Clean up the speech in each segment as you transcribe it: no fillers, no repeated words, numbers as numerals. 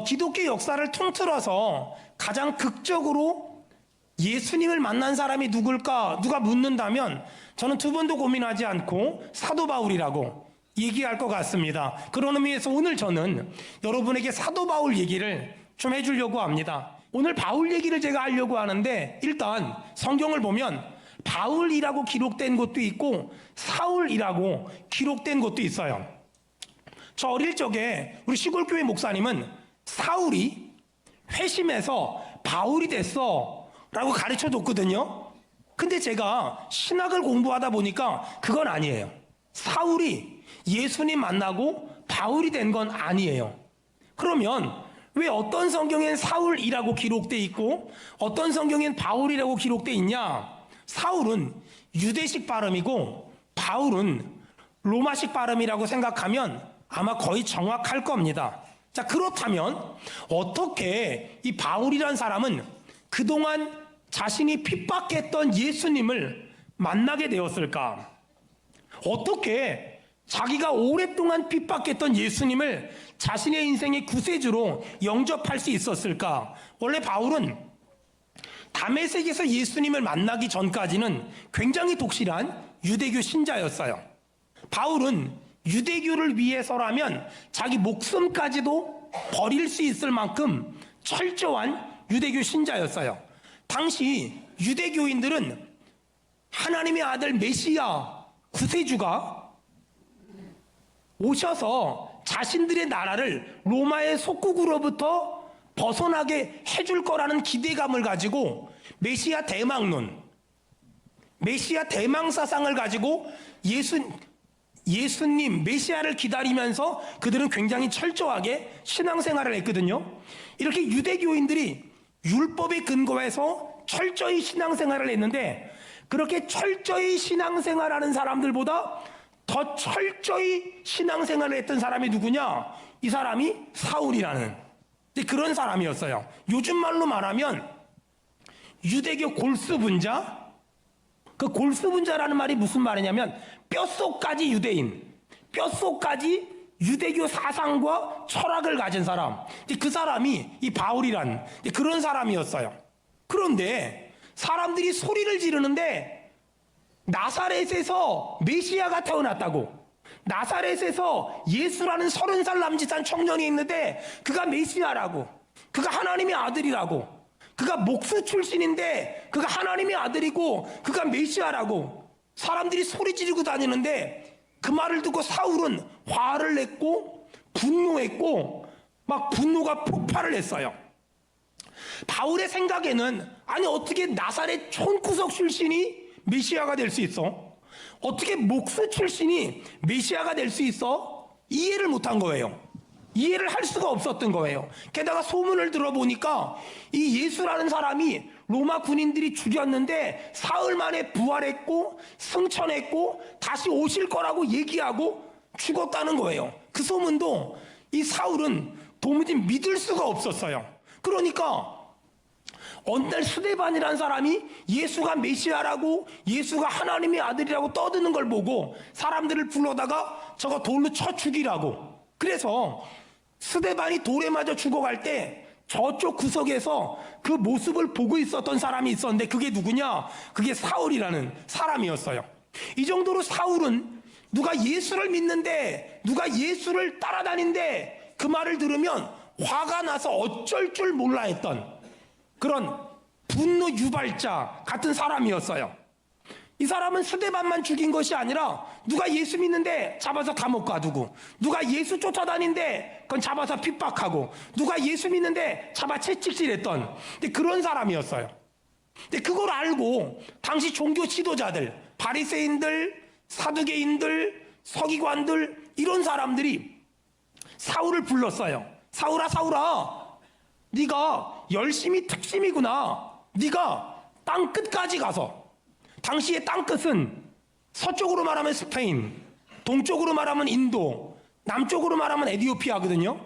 기독교 역사를 통틀어서 가장 극적으로 예수님을 만난 사람이 누굴까? 누가 묻는다면 저는 두 번도 고민하지 않고 사도 바울이라고 얘기할 것 같습니다. 그런 의미에서 오늘 저는 여러분에게 사도 바울 얘기를 좀 해주려고 합니다. 오늘 바울 얘기를 제가 하려고 하는데 일단 성경을 보면 바울이라고 기록된 곳도 있고 사울이라고 기록된 곳도 있어요. 저 어릴 적에 우리 시골교회 목사님은 사울이 회심해서 바울이 됐어 라고 가르쳐 줬거든요. 근데 제가 신학을 공부하다 보니까 그건 아니에요. 사울이 예수님 만나고 바울이 된 건 아니에요. 그러면 왜 어떤 성경엔 사울이라고 기록돼 있고 어떤 성경엔 바울이라고 기록돼 있냐? 사울은 유대식 발음이고 바울은 로마식 발음이라고 생각하면 아마 거의 정확할 겁니다. 자, 그렇다면 어떻게 이 바울이란 사람은 그동안 자신이 핍박했던 예수님을 만나게 되었을까? 어떻게 자기가 오랫동안 핍박했던 예수님을 자신의 인생의 구세주로 영접할 수 있었을까? 원래 바울은 다메섹에서 예수님을 만나기 전까지는 굉장히 독실한 유대교 신자였어요. 바울은 유대교를 위해서라면 자기 목숨까지도 버릴 수 있을 만큼 철저한 유대교 신자였어요. 당시 유대교인들은 하나님의 아들 메시아 구세주가 오셔서 자신들의 나라를 로마의 속국으로부터 벗어나게 해줄 거라는 기대감을 가지고 메시아 대망론, 메시아 대망 사상을 가지고 예수님, 메시아를 기다리면서 그들은 굉장히 철저하게 신앙생활을 했거든요. 이렇게 유대교인들이 율법에 근거해서 철저히 신앙생활을 했는데 그렇게 철저히 신앙생활하는 사람들보다 더 철저히 신앙생활을 했던 사람이 누구냐? 이 사람이 사울이라는 그런 사람이었어요. 요즘 말로 말하면 유대교 골수분자. 그 골수분자라는 말이 무슨 말이냐면 뼛속까지 유대인, 뼛속까지 유대교 사상과 철학을 가진 사람. 그 사람이 이 바울이란 그런 사람이었어요. 그런데 사람들이 소리를 지르는데 나사렛에서 메시아가 태어났다고, 나사렛에서 예수라는 30살 남짓한 청년이 있는데 그가 메시아라고, 그가 하나님의 아들이라고, 그가 목수 출신인데 그가 하나님의 아들이고 그가 메시아라고 사람들이 소리 지르고 다니는데 그 말을 듣고 사울은 화를 냈고 분노했고 막 분노가 폭발을 했어요. 바울의 생각에는 아니 어떻게 나사렛 촌구석 출신이 메시아가 될 수 있어? 어떻게 목수 출신이 메시아가 될 수 있어? 이해를 못한 거예요. 이해를 할 수가 없었던 거예요. 게다가 소문을 들어보니까 이 예수라는 사람이 로마 군인들이 죽였는데 사흘 만에 부활했고 승천했고 다시 오실 거라고 얘기하고 죽었다는 거예요. 그 소문도 이 사울은 도무지 믿을 수가 없었어요. 그러니까 어느 날 스데반이라는 사람이 예수가 메시아라고 예수가 하나님의 아들이라고 떠드는 걸 보고 사람들을 불러다가 저거 돌로 쳐 죽이라고. 그래서 스데반이 돌에 맞아 죽어갈 때 저쪽 구석에서 그 모습을 보고 있었던 사람이 있었는데 그게 누구냐? 그게 사울이라는 사람이었어요. 이 정도로 사울은 누가 예수를 믿는데 누가 예수를 따라다닌데 그 말을 들으면 화가 나서 어쩔 줄 몰라 했던 그런 분노 유발자 같은 사람이었어요. 이 사람은 스데반만 죽인 것이 아니라 누가 예수 믿는데 잡아서 감옥 가두고, 누가 예수 쫓아다닌데 그건 잡아서 핍박하고, 누가 예수 믿는데 잡아 채찍질했던 그런 사람이었어요. 근데 그걸 알고 당시 종교 지도자들, 바리새인들, 사두개인들, 서기관들 이런 사람들이 사울을 불렀어요. 사울아, 사울아, 네가 열심히 특심이구나. 네가 땅 끝까지 가서, 당시의 땅 끝은 서쪽으로 말하면 스페인, 동쪽으로 말하면 인도, 남쪽으로 말하면 에티오피아거든요.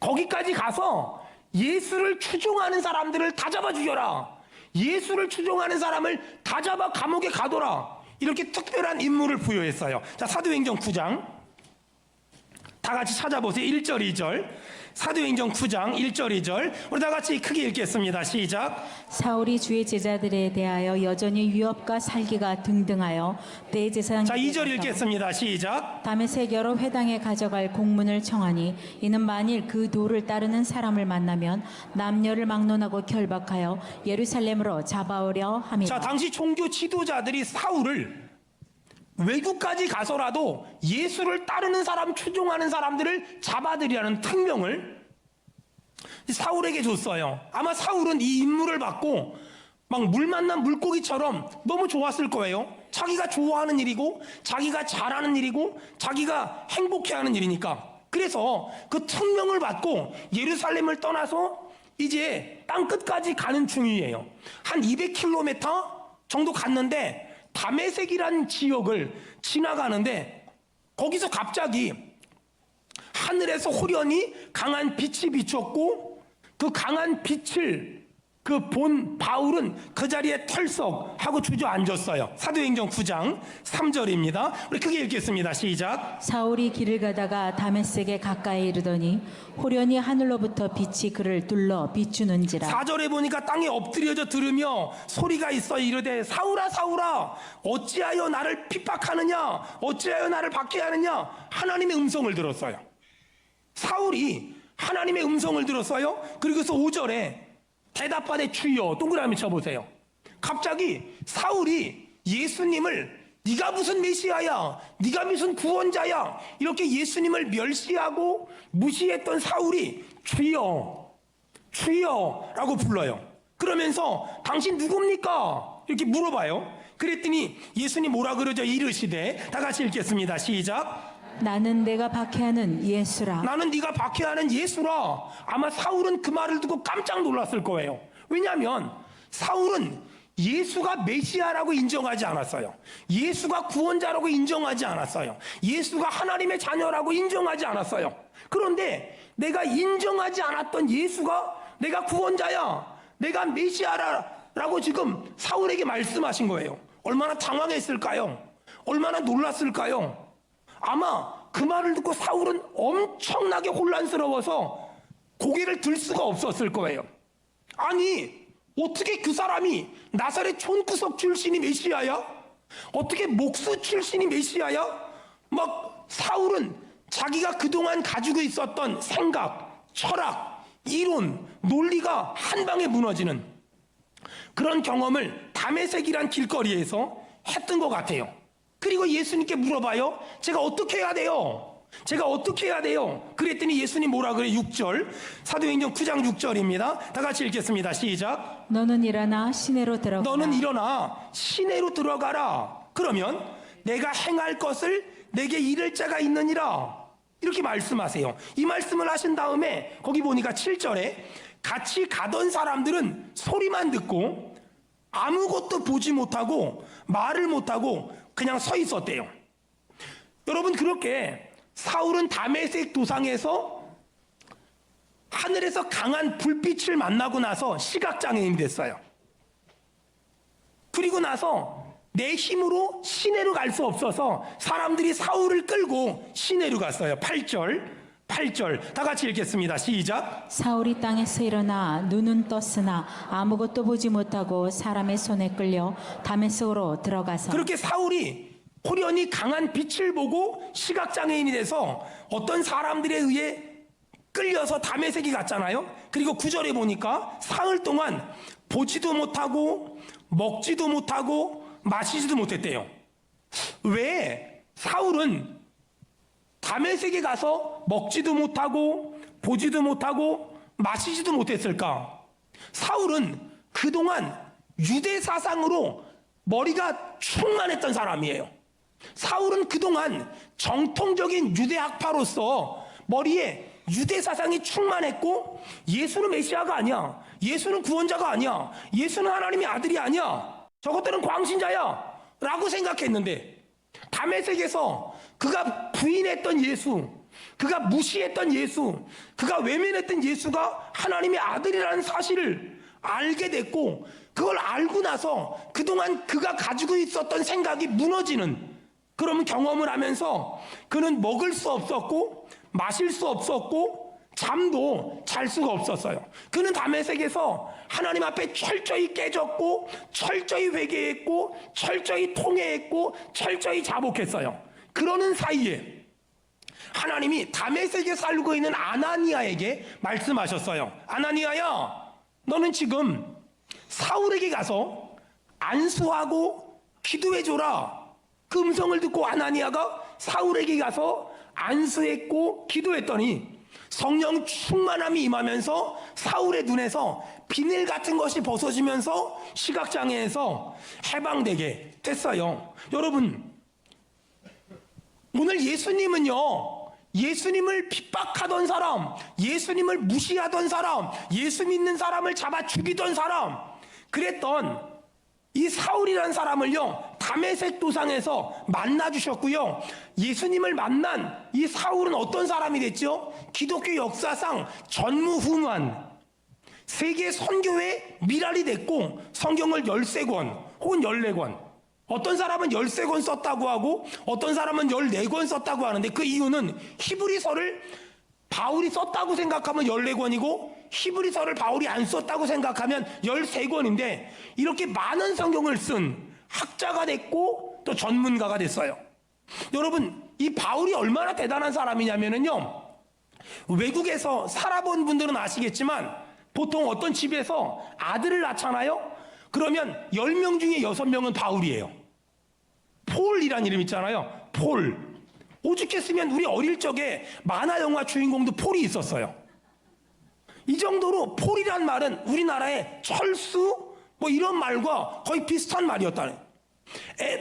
거기까지 가서 예수를 추종하는 사람들을 다 잡아 죽여라. 예수를 추종하는 사람을 다 잡아 감옥에 가둬라. 이렇게 특별한 임무를 부여했어요. 자, 사도행전 9장 다 같이 찾아보세요. 1절, 2절. 사도행전 9장 1절, 2절. 우리 다 같이 크게 읽겠습니다. 시작. 사울이 주의 제자들에 대하여 여전히 위협과 살기가 등등하여 대제사장 자, 2절 읽겠습니다. 시작. 다메섹 여러 회당에 가져갈 공문을 청하니 이는 만일 그 도를 따르는 사람을 만나면 남녀를 막론하고 결박하여 예루살렘으로 잡아오려 함이라. 자, 당시 종교 지도자들이 사울을 외국까지 가서라도 예수를 따르는 사람, 추종하는 사람들을 잡아들이라는 특명을 사울에게 줬어요. 아마 사울은 이 임무를 받고 막 물 만난 물고기처럼 너무 좋았을 거예요. 자기가 좋아하는 일이고, 자기가 잘하는 일이고, 자기가 행복해하는 일이니까. 그래서 그 특명을 받고 예루살렘을 떠나서 이제 땅 끝까지 가는 중이에요. 한 200km 정도 갔는데 다메섹이라는 지역을 지나가는데 거기서 갑자기 하늘에서 호련히 강한 빛이 비쳤고 그 강한 빛을 그 본 바울은 그 자리에 털썩하고 주저앉았어요. 사도행전 9장 3절입니다. 우리 크게 읽겠습니다. 시작. 사울이 길을 가다가 다메섹에 가까이 이르더니 호련히 하늘로부터 빛이 그를 둘러 비추는지라. 4절에 보니까 땅에 엎드려져 들으며 소리가 있어 이르되 사울아 사울아 어찌하여 나를 핍박하느냐 어찌하여 나를 박해하느냐. 하나님의 음성을 들었어요. 사울이 하나님의 음성을 들었어요. 그리고서 5절에 대답하되 주여 동그라미 쳐보세요. 갑자기 사울이 예수님을 네가 무슨 메시아야, 네가 무슨 구원자야 이렇게 예수님을 멸시하고 무시했던 사울이 주여 주여라고 불러요. 그러면서 당신 누굽니까? 이렇게 물어봐요. 그랬더니 예수님 뭐라 그러죠? 이르시되 다 같이 읽겠습니다. 시작. 나는 내가 박해하는 예수라. 나는 네가 박해하는 예수라. 아마 사울은 그 말을 듣고 깜짝 놀랐을 거예요. 왜냐하면 사울은 예수가 메시아라고 인정하지 않았어요. 예수가 구원자라고 인정하지 않았어요. 예수가 하나님의 자녀라고 인정하지 않았어요. 그런데 내가 인정하지 않았던 예수가 내가 구원자야, 내가 메시아라고 지금 사울에게 말씀하신 거예요. 얼마나 당황했을까요? 얼마나 놀랐을까요? 아마 그 말을 듣고 사울은 엄청나게 혼란스러워서 고개를 들 수가 없었을 거예요. 아니 어떻게 그 사람이 나사렛 촌구석 출신이 메시아야? 어떻게 목수 출신이 메시아야? 막 사울은 자기가 그동안 가지고 있었던 생각, 철학, 이론, 논리가 한 방에 무너지는 그런 경험을 다메섹이란 길거리에서 했던 것 같아요. 그리고 예수님께 물어봐요. 제가 어떻게 해야 돼요? 제가 어떻게 해야 돼요? 그랬더니 예수님 뭐라 그래? 6절 사도행전 9장 6절입니다. 다 같이 읽겠습니다. 시작. 너는 일어나 시내로 들어가라. 너는 일어나 시내로 들어가라. 그러면 내가 행할 것을 내게 이를 자가 있느니라. 이렇게 말씀하세요. 이 말씀을 하신 다음에 거기 보니까 7절에 같이 가던 사람들은 소리만 듣고 아무것도 보지 못하고 말을 못하고 그냥 서 있었대요. 여러분 그렇게 사울은 다메섹 도상에서 하늘에서 강한 불빛을 만나고 나서 시각장애인이 됐어요. 그리고 나서 내 힘으로 시내로 갈 수 없어서 사람들이 사울을 끌고 시내로 갔어요. 8절 다 같이 읽겠습니다. 시작. 사울이 땅에서 일어나 눈은 떴으나 아무것도 보지 못하고 사람의 손에 끌려 다메섹으로 들어가서 그렇게 사울이 호련히 강한 빛을 보고 시각장애인이 돼서 어떤 사람들에 의해 끌려서 다메섹이 갔잖아요. 그리고 9절에 보니까 사흘 동안 보지도 못하고 먹지도 못하고 마시지도 못했대요. 왜 사울은 다메섹에 가서 먹지도 못하고 보지도 못하고 마시지도 못했을까? 사울은 그동안 유대 사상으로 머리가 충만했던 사람이에요. 사울은 그동안 정통적인 유대 학파로서 머리에 유대 사상이 충만했고 예수는 메시아가 아니야. 예수는 구원자가 아니야. 예수는 하나님의 아들이 아니야. 저것들은 광신자야 라고 생각했는데 다메섹에서 그가 부인했던 예수, 그가 무시했던 예수, 그가 외면했던 예수가 하나님의 아들이라는 사실을 알게 됐고 그걸 알고 나서 그동안 그가 가지고 있었던 생각이 무너지는 그런 경험을 하면서 그는 먹을 수 없었고 마실 수 없었고 잠도 잘 수가 없었어요. 그는 다메섹에서 하나님 앞에 철저히 깨졌고 철저히 회개했고 철저히 통회했고 철저히 자복했어요. 그러는 사이에 하나님이 다메섹에 살고 있는 아나니아에게 말씀하셨어요. 아나니아야, 너는 지금 사울에게 가서 안수하고 기도해줘라. 그 음성을 듣고 아나니아가 사울에게 가서 안수했고 기도했더니 성령 충만함이 임하면서 사울의 눈에서 비늘 같은 것이 벗어지면서 시각장애에서 해방되게 됐어요. 여러분, 오늘 예수님은요, 예수님을 핍박하던 사람, 예수님을 무시하던 사람, 예수 믿는 사람을 잡아 죽이던 사람, 그랬던 이 사울이라는 사람을요, 다메섹 도상에서 만나주셨고요. 예수님을 만난 이 사울은 어떤 사람이 됐죠? 기독교 역사상 전무후무한 세계 선교의 미랄이 됐고 성경을 13권 혹은 14권, 어떤 사람은 13권 썼다고 하고 어떤 사람은 14권 썼다고 하는데 그 이유는 히브리서를 바울이 썼다고 생각하면 14권이고 히브리서를 바울이 안 썼다고 생각하면 13권인데 이렇게 많은 성경을 쓴 학자가 됐고 또 전문가가 됐어요. 여러분, 이 바울이 얼마나 대단한 사람이냐면요, 외국에서 살아본 분들은 아시겠지만 보통 어떤 집에서 아들을 낳잖아요. 그러면 10명 중에 6명은 바울이에요. 폴이란 이름 있잖아요. 폴. 오죽했으면 우리 어릴 적에 만화 영화 주인공도 폴이 있었어요. 이 정도로 폴이란 말은 우리나라의 철수 뭐 이런 말과 거의 비슷한 말이었다는.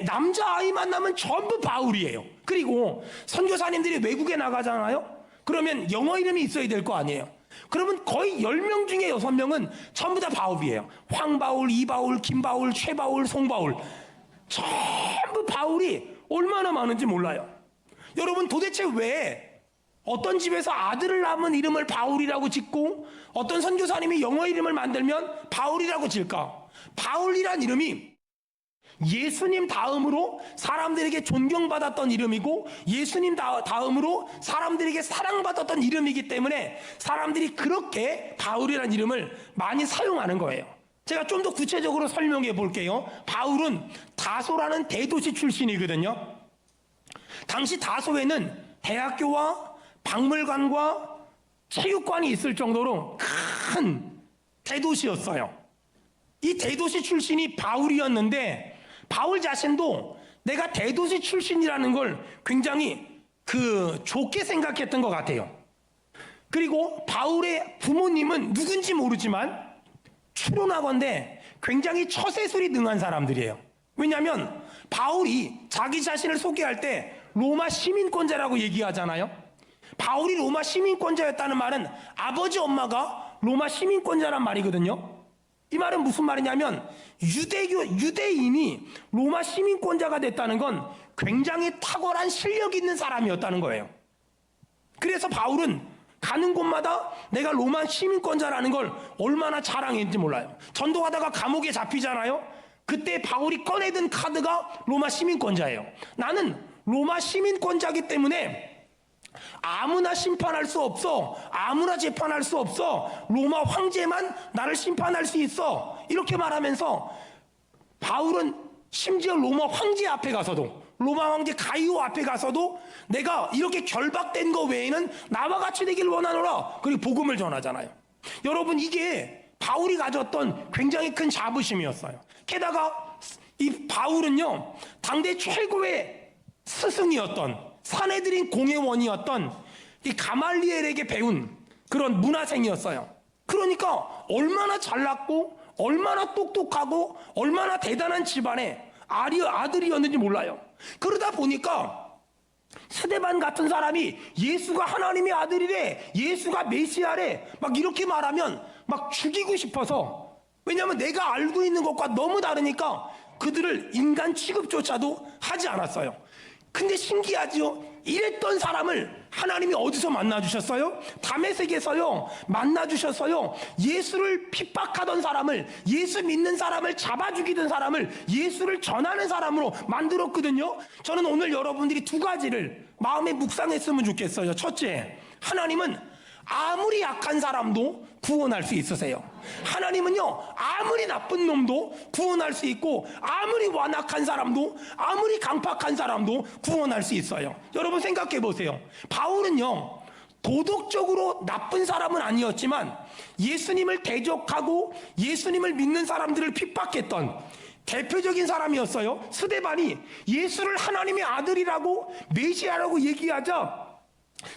남자아이 만나면 전부 바울이에요. 그리고 선교사님들이 외국에 나가잖아요. 그러면 영어 이름이 있어야 될 거 아니에요. 그러면 거의 10명 중에 6명은 전부 다 바울이에요. 황바울, 이바울, 김바울, 최바울, 송바울. 전부 바울이 얼마나 많은지 몰라요. 여러분, 도대체 왜 어떤 집에서 아들을 낳으면 이름을 바울이라고 짓고 어떤 선교사님이 영어 이름을 만들면 바울이라고 질까? 바울이란 이름이 예수님 다음으로 사람들에게 존경받았던 이름이고 예수님 다음으로 사람들에게 사랑받았던 이름이기 때문에 사람들이 그렇게 바울이란 이름을 많이 사용하는 거예요. 제가 좀 더 구체적으로 설명해 볼게요. 바울은 다소라는 대도시 출신이거든요. 당시 다소에는 대학교와 박물관과 체육관이 있을 정도로 큰 대도시였어요. 이 대도시 출신이 바울이었는데 바울 자신도 내가 대도시 출신이라는 걸 굉장히 좋게 생각했던 것 같아요. 그리고 바울의 부모님은 누군지 모르지만 추론하건대 굉장히 처세술이 능한 사람들이에요. 왜냐하면 바울이 자기 자신을 소개할 때 로마 시민권자라고 얘기하잖아요. 바울이 로마 시민권자였다는 말은 아버지 엄마가 로마 시민권자란 말이거든요. 이 말은 무슨 말이냐면 유대인이 로마 시민권자가 됐다는 건 굉장히 탁월한 실력 있는 사람이었다는 거예요. 그래서 바울은 가는 곳마다 내가 로마 시민권자라는 걸 얼마나 자랑했는지 몰라요. 전도하다가 감옥에 잡히잖아요. 그때 바울이 꺼내든 카드가 로마 시민권자예요. 나는 로마 시민권자이기 때문에 아무나 심판할 수 없어. 아무나 재판할 수 없어. 로마 황제만 나를 심판할 수 있어. 이렇게 말하면서 바울은 심지어 로마 황제 앞에 가서도, 로마 황제 가이오 앞에 가서도 내가 이렇게 결박된 거 외에는 나와 같이 되길 원하노라. 그리고 복음을 전하잖아요. 여러분, 이게 바울이 가졌던 굉장히 큰 자부심이었어요. 게다가 이 바울은요, 당대 최고의 스승이었던, 사내들인 공회원이었던 이 가말리엘에게 배운 그런 문화생이었어요. 그러니까 얼마나 잘났고 얼마나 똑똑하고 얼마나 대단한 집안의 아들이었는지 몰라요. 그러다 보니까 스데반 같은 사람이 예수가 하나님의 아들이래, 예수가 메시아래 막 이렇게 말하면 막 죽이고 싶어서, 왜냐하면 내가 알고 있는 것과 너무 다르니까 그들을 인간 취급조차도 하지 않았어요. 근데 신기하죠? 이랬던 사람을 하나님이 어디서 만나주셨어요? 다메섹에서요, 만나주셨어요. 예수를 핍박하던 사람을, 예수 믿는 사람을 잡아 죽이던 사람을 예수를 전하는 사람으로 만들었거든요. 저는 오늘 여러분들이 두 가지를 마음에 묵상했으면 좋겠어요. 첫째, 하나님은 아무리 약한 사람도 구원할 수 있으세요. 하나님은요, 아무리 나쁜 놈도 구원할 수 있고, 아무리 완악한 사람도, 아무리 강팍한 사람도 구원할 수 있어요. 여러분 생각해 보세요. 바울은요, 도덕적으로 나쁜 사람은 아니었지만 예수님을 대적하고 예수님을 믿는 사람들을 핍박했던 대표적인 사람이었어요. 스데반이 예수를 하나님의 아들이라고 메시아라고 얘기하자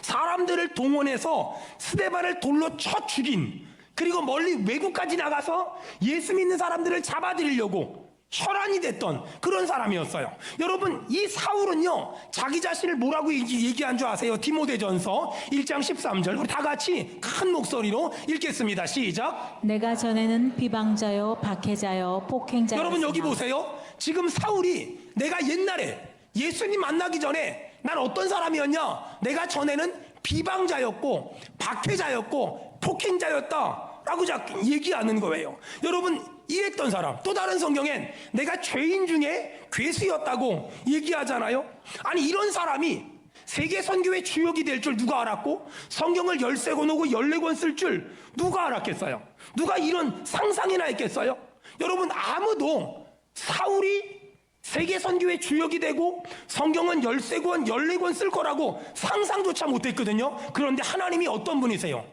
사람들을 동원해서 스데반을 돌로 쳐 죽인, 그리고 멀리 외국까지 나가서 예수 믿는 사람들을 잡아들이려고 혈안이 됐던 그런 사람이었어요. 여러분, 이 사울은요, 자기 자신을 뭐라고 얘기한 줄 아세요? 디모데전서 1장 13절. 우리 다 같이 큰 목소리로 읽겠습니다. 시작. 내가 전에는 비방자요 박해자요 폭행자요. 여러분 여기 보세요. 지금 사울이 내가 옛날에 예수님 만나기 전에 난 어떤 사람이었냐? 내가 전에는 비방자였고 박해자였고 폭행자였다라고 얘기하는 거예요. 여러분, 이랬던 사람, 또 다른 성경엔 내가 죄인 중에 괴수였다고 얘기하잖아요. 아니, 이런 사람이 세계 선교의 주역이 될 줄 누가 알았고, 성경을 13권 오고 14권 쓸 줄 누가 알았겠어요? 누가 이런 상상이나 했겠어요? 여러분, 아무도 사울이 세계 선교의 주역이 되고 성경은 13권, 14권 쓸 거라고 상상조차 못했거든요. 그런데 하나님이 어떤 분이세요?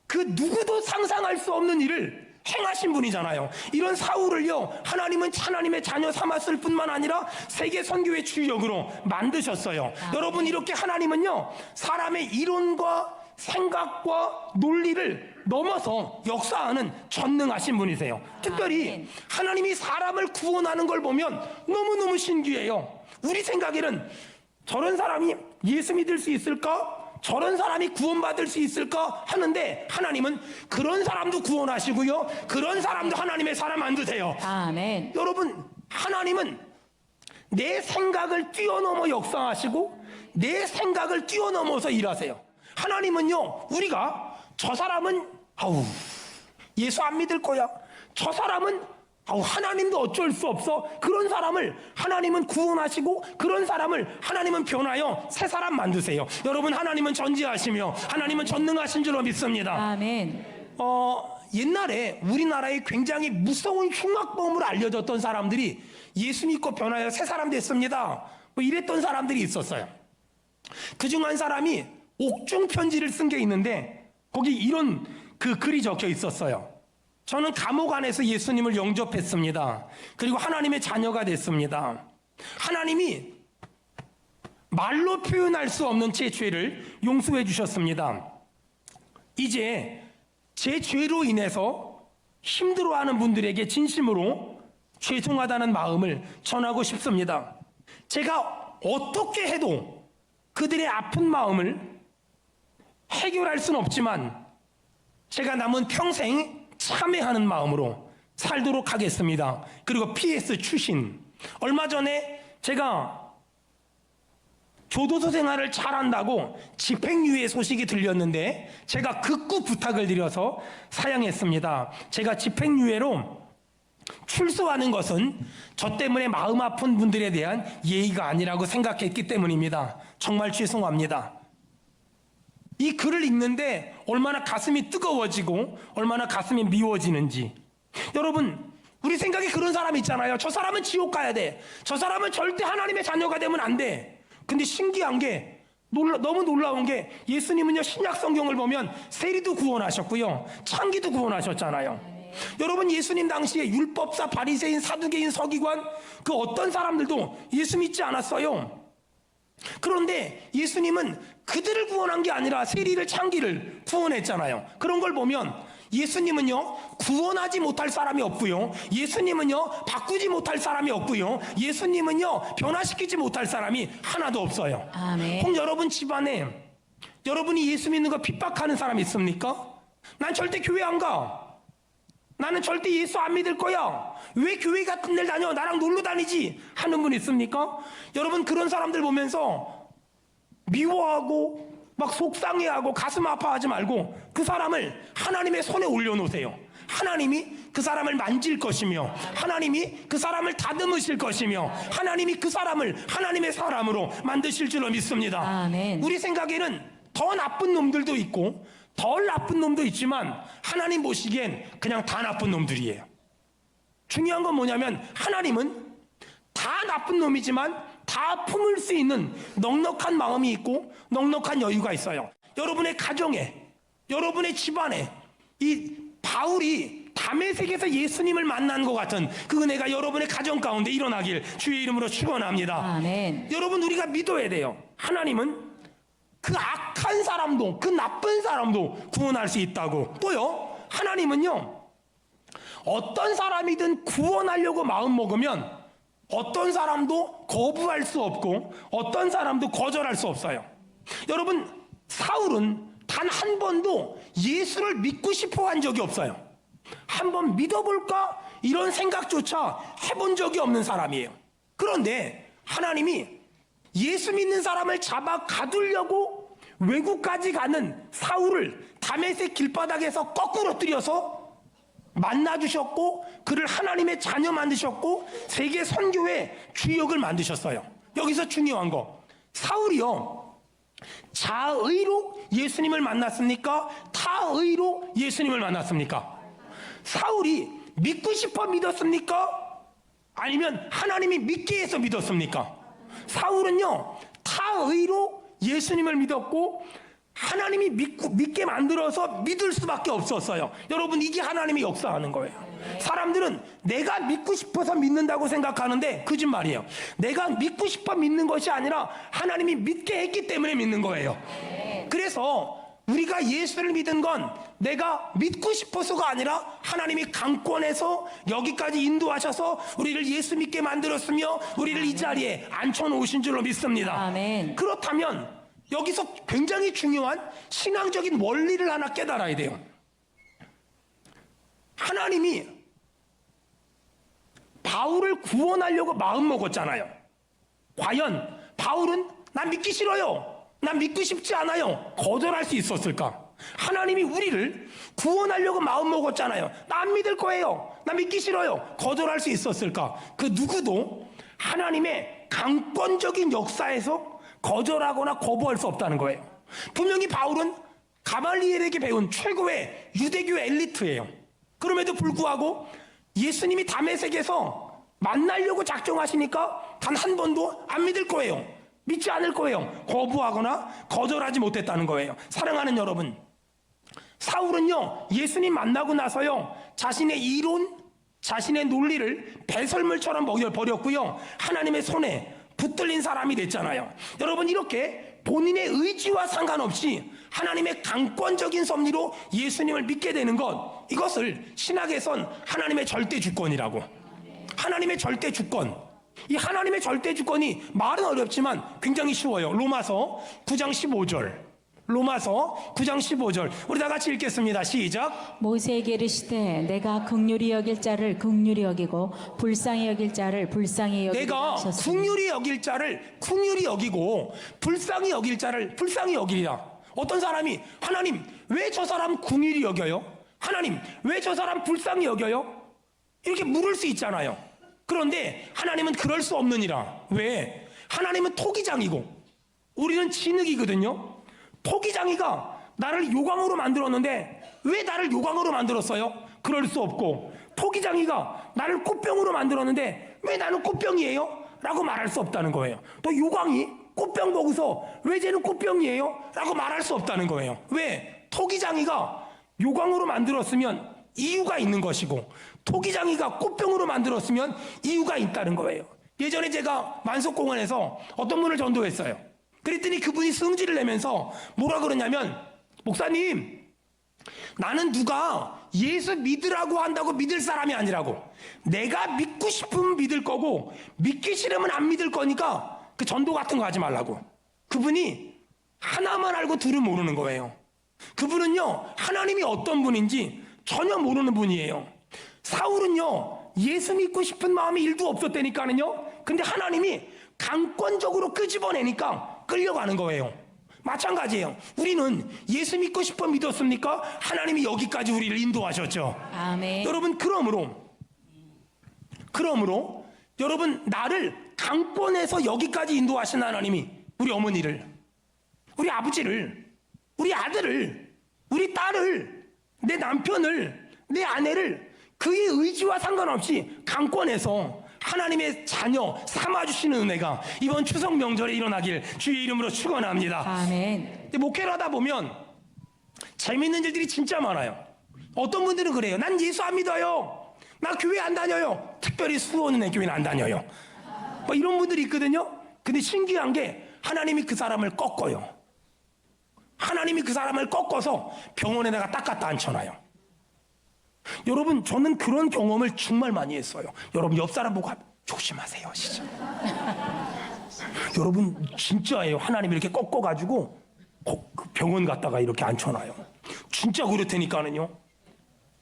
그 누구도 상상할 수 없는 일을 행하신 분이잖아요. 이런 사울을요, 하나님은 하나님의 자녀 삼았을 뿐만 아니라 세계 선교의 주역으로 만드셨어요. 여러분, 이렇게 하나님은요, 사람의 이론과 생각과 논리를 넘어서 역사하는 전능하신 분이세요. 특별히 하나님이 사람을 구원하는 걸 보면 너무너무 신기해요. 우리 생각에는 저런 사람이 예수 믿을 수 있을까? 저런 사람이 구원받을 수 있을까? 하는데 하나님은 그런 사람도 구원하시고요, 그런 사람도 하나님의 사람 만드세요. 아멘. 여러분, 하나님은 내 생각을 뛰어넘어 역사하시고 내 생각을 뛰어넘어서 일하세요. 하나님은요, 우리가 저 사람은 예수 안 믿을 거야, 저 사람은 하나님도 어쩔 수 없어, 그런 사람을 하나님은 구원하시고 그런 사람을 하나님은 변하여 새 사람 만드세요. 여러분, 하나님은 전지하시며 하나님은 전능하신 줄로 믿습니다. 아멘. 옛날에 우리나라에 굉장히 무서운 흉악범으로 알려졌던 사람들이 예수 믿고 변하여 새 사람 됐습니다. 뭐 이랬던 사람들이 있었어요. 그중 한 사람이 옥중 편지를 쓴 게 있는데 거기 이런 글이 적혀 있었어요. 저는 감옥 안에서 예수님을 영접했습니다. 그리고 하나님의 자녀가 됐습니다. 하나님이 말로 표현할 수 없는 제 죄를 용서해 주셨습니다. 이제 제 죄로 인해서 힘들어하는 분들에게 진심으로 죄송하다는 마음을 전하고 싶습니다. 제가 어떻게 해도 그들의 아픈 마음을 해결할 수는 없지만 제가 남은 평생 참회하는 마음으로 살도록 하겠습니다. 그리고 PS 출신, 얼마 전에 제가 교도소 생활을 잘한다고 집행유예 소식이 들렸는데 제가 극구 부탁을 드려서 사양했습니다. 제가 집행유예로 출소하는 것은 저 때문에 마음 아픈 분들에 대한 예의가 아니라고 생각했기 때문입니다. 정말 죄송합니다. 이 글을 읽는데 얼마나 가슴이 뜨거워지고 얼마나 가슴이 미워지는지. 여러분, 우리 생각에 그런 사람 있잖아요. 저 사람은 지옥 가야 돼, 저 사람은 절대 하나님의 자녀가 되면 안 돼. 근데 신기한 게, 너무 놀라운 게, 예수님은요, 신약 성경을 보면 세리도 구원하셨고요, 창기도 구원하셨잖아요. 여러분, 예수님 당시에 율법사, 바리새인, 사두개인, 서기관, 그 어떤 사람들도 예수 믿지 않았어요. 그런데 예수님은 그들을 구원한 게 아니라 세리를, 창기를 구원했잖아요. 그런 걸 보면 예수님은요, 구원하지 못할 사람이 없고요, 예수님은요, 바꾸지 못할 사람이 없고요, 예수님은요, 변화시키지 못할 사람이 하나도 없어요. 아멘. 그럼 여러분 집안에 여러분이 예수 믿는 거 핍박하는 사람 있습니까? 난 절대 교회 안 가, 나는 절대 예수 안 믿을 거야. 왜 교회 같은 데 다녀? 나랑 놀러 다니지? 하는 분 있습니까? 여러분, 그런 사람들 보면서 미워하고 막 속상해하고 가슴 아파하지 말고 그 사람을 하나님의 손에 올려놓으세요. 하나님이 그 사람을 만질 것이며, 하나님이 그 사람을 다듬으실 것이며, 하나님이 그 사람을 하나님의 사람으로 만드실 줄로 믿습니다. 아멘. 우리 생각에는 더 나쁜 놈들도 있고 덜 나쁜 놈도 있지만 하나님 보시기엔 그냥 다 나쁜 놈들이에요. 중요한 건 뭐냐면 하나님은 다 나쁜 놈이지만 다 품을 수 있는 넉넉한 마음이 있고 넉넉한 여유가 있어요. 여러분의 가정에, 여러분의 집안에 이 바울이 다메섹에서 예수님을 만난 것 같은 그 은혜가 여러분의 가정 가운데 일어나길 주의 이름으로 축원합니다. 아멘. 여러분, 우리가 믿어야 돼요. 하나님은 그 악한 사람도, 그 나쁜 사람도 구원할 수 있다고. 또요, 하나님은요, 어떤 사람이든 구원하려고 마음 먹으면 어떤 사람도 거부할 수 없고 어떤 사람도 거절할 수 없어요. 여러분, 사울은 단 한 번도 예수를 믿고 싶어 한 적이 없어요. 한번 믿어볼까? 이런 생각조차 해본 적이 없는 사람이에요. 그런데 하나님이 예수 믿는 사람을 잡아 가두려고 외국까지 가는 사울을 다메섹 길바닥에서 거꾸로 들여서 만나주셨고, 그를 하나님의 자녀 만드셨고 세계 선교의 주역을 만드셨어요. 여기서 중요한 거, 사울이요, 자의로 예수님을 만났습니까? 타의로 예수님을 만났습니까? 사울이 믿고 싶어 믿었습니까? 아니면 하나님이 믿게 해서 믿었습니까? 사울은요, 타의로 예수님을 믿었고 하나님이 믿게 만들어서 믿을 수밖에 없었어요. 여러분, 이게 하나님이 역사하는 거예요. 사람들은 내가 믿고 싶어서 믿는다고 생각하는데 거짓말이에요. 내가 믿고 싶어 믿는 것이 아니라 하나님이 믿게 했기 때문에 믿는 거예요. 그래서 우리가 예수를 믿은 건 내가 믿고 싶어서가 아니라 하나님이 강권해서 여기까지 인도하셔서 우리를 예수 믿게 만들었으며 우리를 이 자리에 앉혀놓으신 줄로 믿습니다. 아멘. 그렇다면 여기서 굉장히 중요한 신앙적인 원리를 하나 깨달아야 돼요. 하나님이 바울을 구원하려고 마음먹었잖아요. 과연 바울은 난 믿기 싫어요, 난 믿고 싶지 않아요, 거절할 수 있었을까? 하나님이 우리를 구원하려고 마음먹었잖아요. 나 안 믿을 거예요, 나 믿기 싫어요, 거절할 수 있었을까? 그 누구도 하나님의 강권적인 역사에서 거절하거나 거부할 수 없다는 거예요. 분명히 바울은 가말리엘에게 배운 최고의 유대교 엘리트예요. 그럼에도 불구하고 예수님이 다메섹에서 만나려고 작정하시니까 단 한 번도 안 믿을 거예요, 믿지 않을 거예요, 거부하거나 거절하지 못했다는 거예요. 사랑하는 여러분, 사울은요, 예수님 만나고 나서요, 자신의 이론, 자신의 논리를 배설물처럼 버렸고요, 하나님의 손에 붙들린 사람이 됐잖아요. 여러분, 이렇게 본인의 의지와 상관없이 하나님의 강권적인 섭리로 예수님을 믿게 되는 것, 이것을 신학에선 하나님의 절대 주권이라고. 하나님의 절대 주권. 이 하나님의 절대 주권이 말은 어렵지만 굉장히 쉬워요. 로마서 9장 15절. 로마서 9장 15절. 우리 다 같이 읽겠습니다. 시작. 모세에게 이르시되 내가 긍휼히 여길 자를 긍휼히 여기고 불쌍히 여길 자를 불쌍히 여기고 내가 하셨으니. 긍휼히 여길 자를 긍휼히 여기고 불쌍히 여길 자를 불쌍히 여기리라. 어떤 사람이 하나님 왜 저 사람 긍휼히 여겨요? 하나님 왜 저 사람 불쌍히 여겨요? 이렇게 물을 수 있잖아요. 그런데 하나님은 그럴 수 없느니라. 왜? 하나님은 토기장이고 우리는 진흙이거든요. 토기장이가 나를 요강으로 만들었는데 왜 나를 요강으로 만들었어요? 그럴 수 없고, 토기장이가 나를 꽃병으로 만들었는데 왜 나는 꽃병이에요? 라고 말할 수 없다는 거예요. 또 요강이 꽃병 보고서 왜 쟤는 꽃병이에요? 라고 말할 수 없다는 거예요. 왜? 토기장이가 요강으로 만들었으면 이유가 있는 것이고 토기장이가 꽃병으로 만들었으면 이유가 있다는 거예요. 예전에 제가 만석공원에서 어떤 분을 전도했어요. 그랬더니 그분이 성질을 내면서 뭐라 그러냐면, 목사님, 나는 누가 예수 믿으라고 한다고 믿을 사람이 아니라고. 내가 믿고 싶으면 믿을 거고 믿기 싫으면 안 믿을 거니까 그 전도 같은 거 하지 말라고. 그분이 하나만 알고 둘은 모르는 거예요. 그분은요, 하나님이 어떤 분인지 전혀 모르는 분이에요. 사울은요, 예수 믿고 싶은 마음이 1도 없었다니까는요. 근데 하나님이 강권적으로 끄집어내니까 끌려가는 거예요. 마찬가지예요. 우리는 예수 믿고 싶어 믿었습니까? 하나님이 여기까지 우리를 인도하셨죠. 아멘. 여러분, 그러므로 여러분, 나를 강권에서 여기까지 인도하신 하나님이 우리 어머니를, 우리 아버지를, 우리 아들을, 우리 딸을, 내 남편을, 내 아내를 그의 의지와 상관없이 강권에서 하나님의 자녀 삼아주시는 은혜가 이번 추석 명절에 일어나길 주의 이름으로 축원합니다. 아멘. 근데 목회를 하다 보면 재밌는 일들이 진짜 많아요. 어떤 분들은 그래요. 난 예수 안 믿어요. 나 교회 안 다녀요. 특별히 수원은혜 교회는 안 다녀요. 뭐 이런 분들이 있거든요. 근데 신기한 게 하나님이 그 사람을 꺾어요. 하나님이 그 사람을 꺾어서 병원에다가 딱 갖다 앉혀놔요. 여러분, 저는 그런 경험을 정말 많이 했어요. 여러분, 옆 사람 보고 조심하세요, 진짜. 여러분, 진짜예요. 하나님이 이렇게 꺾어가지고 그 병원 갔다가 이렇게 앉혀놔요. 진짜 그렇다니까는요.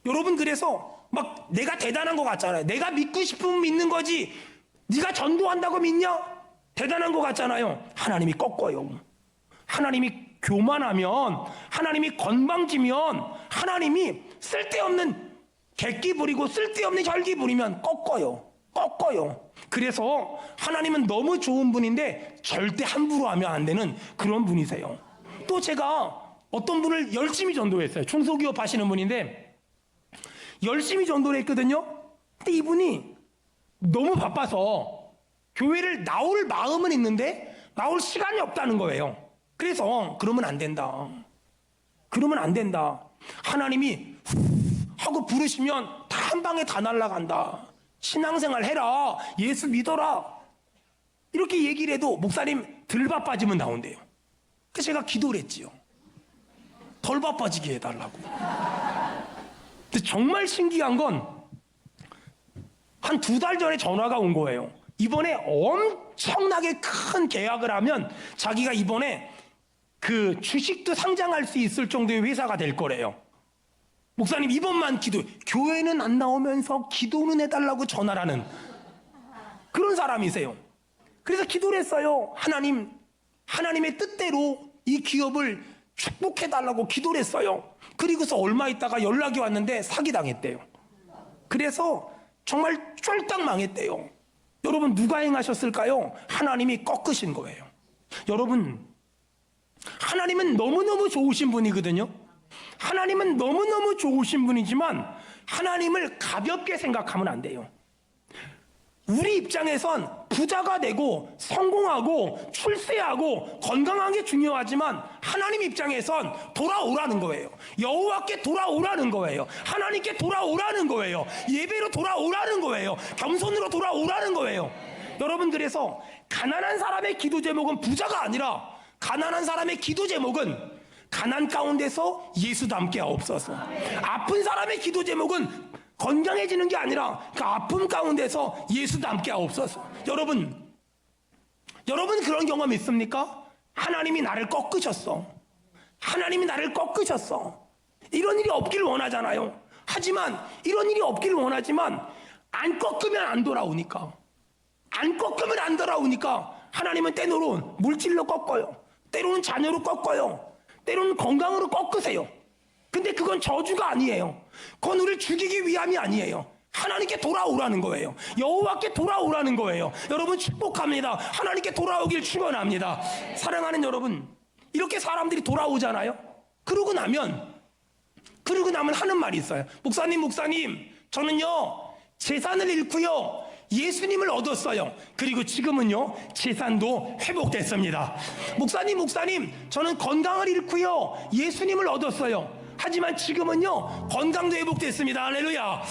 여러분, 그래서 막 내가 대단한 것 같잖아요. 내가 믿고 싶으면 믿는 거지. 네가 전도한다고 믿냐? 대단한 것 같잖아요. 하나님이 꺾어요. 하나님이 교만하면, 하나님이 건방지면, 하나님이 쓸데없는 객기 부리고 쓸데없는 혈기 부리면 꺾어요. 그래서 하나님은 너무 좋은 분인데 절대 함부로 하면 안 되는 그런 분이세요. 또 제가 어떤 분을 열심히 전도했어요. 중소기업 하시는 분인데 열심히 전도를 했거든요. 근데 이분이 너무 바빠서 교회를 나올 마음은 있는데 나올 시간이 없다는 거예요. 그래서 그러면 안 된다. 하나님이 하고 부르시면 다 한 방에 다 날아간다. 신앙생활 해라. 예수 믿어라. 이렇게 얘기를 해도 목사님 덜 바빠지면 나온대요. 그래서 제가 기도를 했지요. 덜 바빠지게 해달라고. 근데 정말 신기한 건 한 2달 전에 전화가 온 거예요. 이번에 엄청나게 큰 계약을 하면 자기가 이번에 그 주식도 상장할 수 있을 정도의 회사가 될 거래요. 목사님 이번만 기도, 교회는 안 나오면서 기도는 해달라고 전화라는 그런 사람이세요. 그래서 기도를 했어요. 하나님의 뜻대로 이 기업을 축복해달라고 기도를 했어요. 그리고서 얼마 있다가 연락이 왔는데 사기당했대요. 그래서 정말 쫄딱 망했대요. 여러분, 누가 행하셨을까요? 하나님이 꺾으신 거예요. 여러분, 하나님은 너무너무 좋으신 분이거든요. 하나님은 너무너무 좋으신 분이지만 하나님을 가볍게 생각하면 안 돼요. 우리 입장에선 부자가 되고 성공하고 출세하고 건강한 게 중요하지만 하나님 입장에선 돌아오라는 거예요. 여호와께 돌아오라는 거예요. 하나님께 돌아오라는 거예요. 예배로 돌아오라는 거예요. 겸손으로 돌아오라는 거예요. 여러분, 그래서 가난한 사람의 기도 제목은 부자가 아니라 가난한 사람의 기도 제목은 가난 가운데서 예수 닮게 하옵소서. 아픈 사람의 기도 제목은 건강해지는 게 아니라 그 아픔 가운데서 예수 닮게 하옵소서. 여러분 그런 경험 있습니까? 하나님이 나를 꺾으셨어. 하나님이 나를 꺾으셨어. 이런 일이 없기를 원하잖아요. 하지만 이런 일이 없기를 원하지만 안 꺾으면 안 돌아오니까 하나님은 때로는 물질로 꺾어요. 때로는 자녀로 꺾어요. 때로는 건강으로 꺾으세요. 근데 그건 저주가 아니에요. 그건 우리를 죽이기 위함이 아니에요. 하나님께 돌아오라는 거예요. 여호와께 돌아오라는 거예요. 여러분, 축복합니다. 하나님께 돌아오길 축원합니다. 사랑하는 여러분, 이렇게 사람들이 돌아오잖아요. 그러고 나면 하는 말이 있어요. 목사님, 저는요 재산을 잃고요 예수님을 얻었어요. 그리고 지금은요 재산도 회복됐습니다. 목사님, 저는 건강을 잃고요 예수님을 얻었어요. 하지만 지금은요 건강도 회복됐습니다. 할렐루야.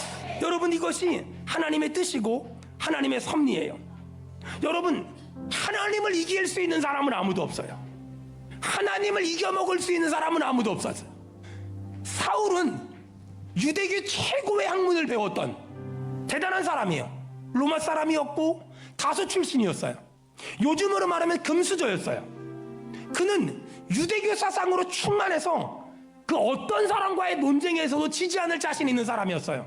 여러분, 이것이 하나님의 뜻이고 하나님의 섭리예요. 여러분, 하나님을 이길 수 있는 사람은 아무도 없어요. 하나님을 이겨먹을 수 있는 사람은 아무도 없었어요. 사울은 유대교 최고의 학문을 배웠던 대단한 사람이에요. 로마 사람이었고 다소 출신이었어요. 요즘으로 말하면 금수저였어요. 그는 유대교 사상으로 충만해서 그 어떤 사람과의 논쟁에서도 지지 않을 자신 있는 사람이었어요.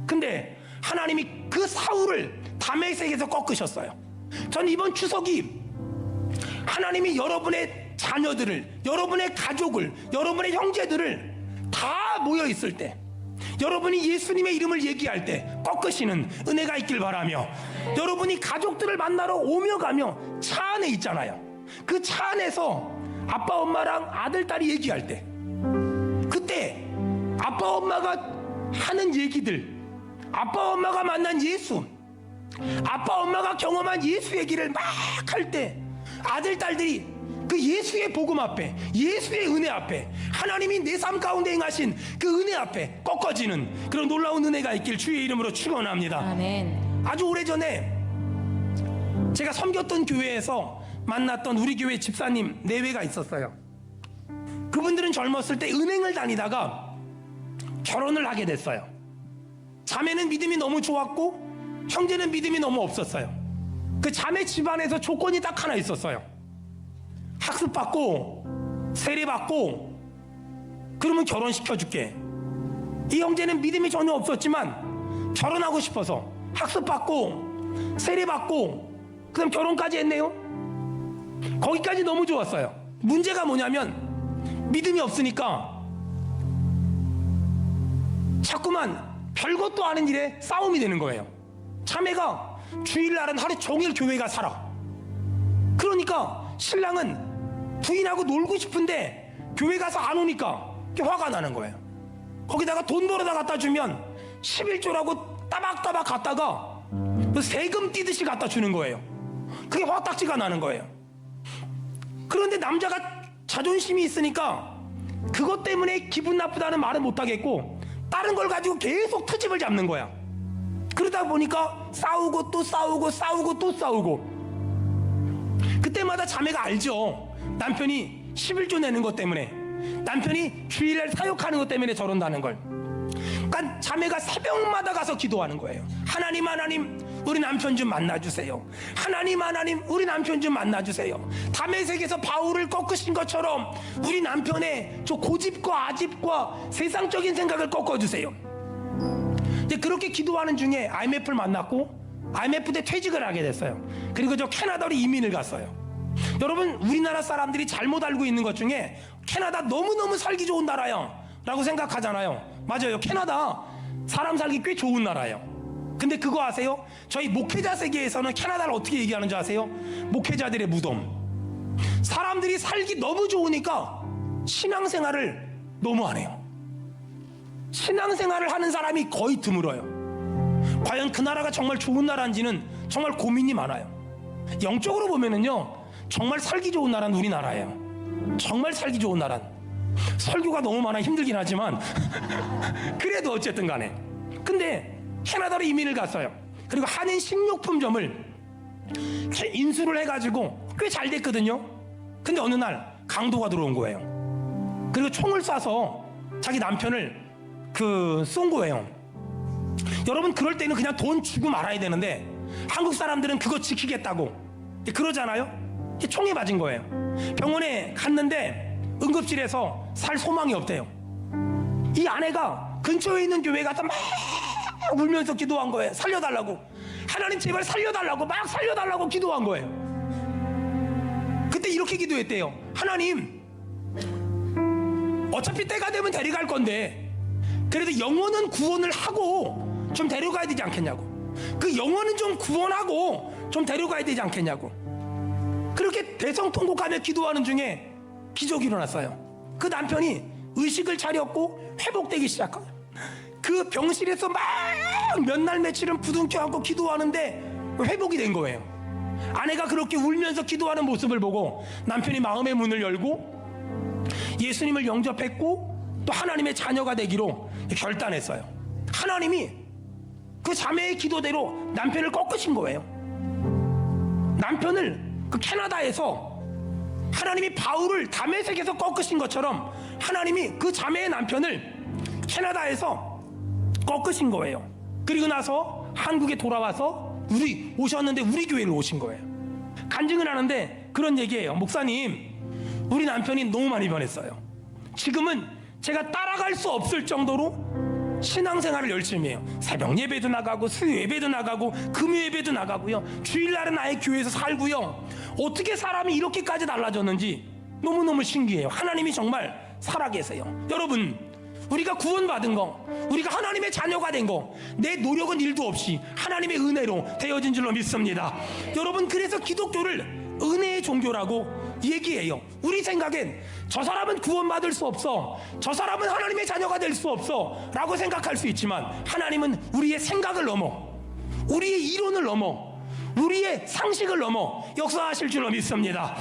근데 하나님이 그 사울을 다메섹에서 꺾으셨어요. 전 이번 추석이 하나님이 여러분의 자녀들을, 여러분의 가족을, 여러분의 형제들을 다 모여 있을 때, 여러분이 예수님의 이름을 얘기할 때 꺾으시는 은혜가 있길 바라며, 여러분이 가족들을 만나러 오며 가며 차 안에 있잖아요. 그 차 안에서 아빠 엄마랑 아들 딸이 얘기할 때, 그때 아빠 엄마가 하는 얘기들, 아빠 엄마가 만난 예수, 아빠 엄마가 경험한 예수 얘기를 막 할 때 아들 딸들이 그 예수의 복음 앞에, 예수의 은혜 앞에, 하나님이 내 삶 가운데 행하신 그 은혜 앞에 꺾어지는 그런 놀라운 은혜가 있길 주의 이름으로 축원합니다. 아멘. 아주 오래전에 제가 섬겼던 교회에서 만났던 우리 교회 집사님 4회가 있었어요. 그분들은 젊었을 때 은행을 다니다가 결혼을 하게 됐어요. 자매는 믿음이 너무 좋았고 형제는 믿음이 너무 없었어요. 그 자매 집안에서 조건이 딱 하나 있었어요. 학습받고 세례받고 그러면 결혼시켜줄게. 이 형제는 믿음이 전혀 없었지만 결혼하고 싶어서 학습받고 세례받고 그다음 결혼까지 했네요. 거기까지 너무 좋았어요. 문제가 뭐냐면 믿음이 없으니까 자꾸만 별것도 아닌 일에 싸움이 되는 거예요. 자매가 주일날은 하루 종일 교회가 살아. 그러니까 신랑은 부인하고 놀고 싶은데 교회 가서 안 오니까 화가 나는 거예요. 거기다가 돈 벌어다 갖다 주면 11조라고 따박따박 갖다가 세금 띄듯이 갖다 주는 거예요. 그게 화딱지가 나는 거예요. 그런데 남자가 자존심이 있으니까 그것 때문에 기분 나쁘다는 말은 못하겠고 다른 걸 가지고 계속 트집을 잡는 거야. 그러다 보니까 싸우고 또 싸우고 싸우고 또 싸우고. 그때마다 자매가 알죠. 남편이 11조 내는 것 때문에, 남편이 주일날 사역하는 것 때문에 저런다는 걸. 그러니까 자매가 새벽마다 가서 기도하는 거예요. 하나님, 하나님, 우리 남편 좀 만나주세요. 하나님, 하나님, 우리 남편 좀 만나주세요. 다메섹에서 바울을 꺾으신 것처럼 우리 남편의 저 고집과 아집과 세상적인 생각을 꺾어주세요. 근데 그렇게 기도하는 중에 IMF를 만났고 IMF 때 퇴직을 하게 됐어요. 그리고 저 캐나다로 이민을 갔어요. 여러분, 우리나라 사람들이 잘못 알고 있는 것 중에 캐나다 너무너무 살기 좋은 나라야 라고 생각하잖아요. 맞아요. 캐나다 사람 살기 꽤 좋은 나라예요. 근데 그거 아세요? 저희 목회자 세계에서는 캐나다를 어떻게 얘기하는 줄 아세요? 목회자들의 무덤. 사람들이 살기 너무 좋으니까 신앙생활을 너무 안 해요. 신앙생활을 하는 사람이 거의 드물어요. 과연 그 나라가 정말 좋은 나라인지는 정말 고민이 많아요. 영적으로 보면은요, 정말 살기 좋은 나라는 우리나라예요. 정말 살기 좋은 나라는. 설교가 너무 많아 힘들긴 하지만 그래도 어쨌든 간에. 근데 캐나다로 이민을 갔어요. 그리고 한인 식료품점을 인수를 해가지고 꽤 잘 됐거든요. 근데 어느 날 강도가 들어온 거예요. 그리고 총을 쏴서 자기 남편을 쏜 거예요. 여러분, 그럴 때는 그냥 돈 주고 말아야 되는데 한국 사람들은 그거 지키겠다고 그러잖아요. 총에 맞은 거예요. 병원에 갔는데 응급실에서 살 소망이 없대요. 이 아내가 근처에 있는 교회 가서 막 울면서 기도한 거예요. 살려달라고. 하나님 제발 살려달라고, 막 살려달라고 기도한 거예요. 그때 이렇게 기도했대요. 하나님, 어차피 때가 되면 데려갈 건데 그래도 영혼은 구원을 하고 좀 데려가야 되지 않겠냐고. 그 영혼은 좀 구원하고 좀 데려가야 되지 않겠냐고. 그렇게 대성통곡하며 기도하는 중에 기적이 일어났어요. 그 남편이 의식을 차렸고 회복되기 시작해요. 그 병실에서 막 몇 날 며칠은 부둥켜 안고 기도하는데 회복이 된 거예요. 아내가 그렇게 울면서 기도하는 모습을 보고 남편이 마음의 문을 열고 예수님을 영접했고 또 하나님의 자녀가 되기로 결단했어요. 하나님이 그 자매의 기도대로 남편을 꺾으신 거예요. 남편을 그 캐나다에서 하나님이 바울을 다메섹에서 꺾으신 것처럼 하나님이 그 자매의 남편을 캐나다에서 꺾으신 거예요. 그리고 나서 한국에 돌아와서 오셨는데 우리 교회를 오신 거예요. 간증을 하는데 그런 얘기예요. 목사님, 우리 남편이 너무 많이 변했어요. 지금은 제가 따라갈 수 없을 정도로 신앙생활을 열심히 해요. 새벽 예배도 나가고 수요 예배도 나가고 금요 예배도 나가고요. 주일날은 아예 교회에서 살고요. 어떻게 사람이 이렇게까지 달라졌는지 너무너무 신기해요. 하나님이 정말 살아계세요. 여러분, 우리가 구원받은 거, 우리가 하나님의 자녀가 된 거, 내 노력은 일도 없이 하나님의 은혜로 되어진 줄로 믿습니다. 여러분, 그래서 기독교를 은혜의 종교라고 얘기해요. 우리 생각엔 저 사람은 구원받을 수 없어, 저 사람은 하나님의 자녀가 될 수 없어 라고 생각할 수 있지만, 하나님은 우리의 생각을 넘어, 우리의 이론을 넘어, 우리의 상식을 넘어 역사하실 줄로 믿습니다.